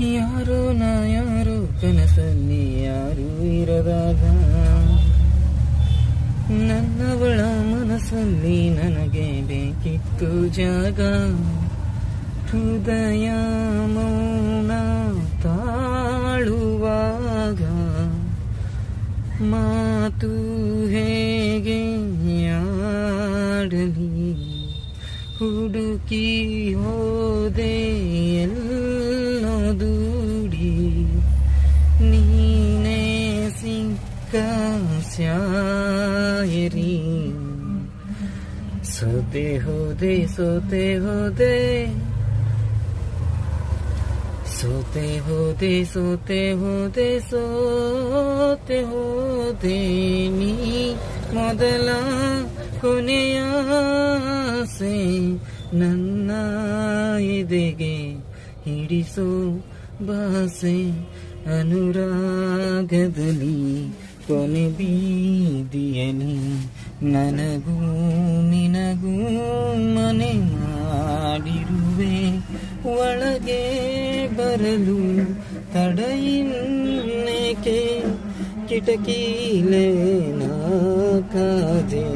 ಯಾರೋ ನಾ ಯಾರೋ ಕನಸಲ್ಲಿ ಯಾರು ಇರದಾಗ ನನ್ನವಳ ಮನಸ್ಸಲ್ಲಿ ನನಗೆ ಬೇಕಿತ್ತು ಜಾಗ. ಹೃದಯ ಮೌನ ತಾಳುವಾಗ ಮಾತು ಹೇಗೆ ಆಡಲಿ, ಹುಡುಕಿ ಹೋದೆ ಎಲ್ಲೋ ದೂಡಿ, ನೀನೇ ಸಿಕ್ಕ ಸ್ಯಾಯರಿ. ಸೋತೆ ಹೋದೆ ಸೋತೆ ಹೋದೆ ಸೋತೆ ಹೋದೆ ಸೋತೆ ಹೋದೆ ಸೋತೆ ಹೋದೆ, ನೀ ಮೊದಲ ಕೊನೆಯ ಆಸೆ ನನ್ನ ಎದೆಗೆ ಹಿಡಿಸೋ ಭಾಸೆ. ಅನುರಾಗದಲ್ಲಿ ಕೊನೆ ಬೀದಿಯಲಿ ನನಗೂ ನಿನಗೂ ಮನೆ ಮಾಡಿರುವೆ. ಒಳಗೆ ಬರಲು ತಡೆಯಿನ್ನೇಕೆ, ಕಿಟಕಿಲೇ ನಾ ಕಾದೆ.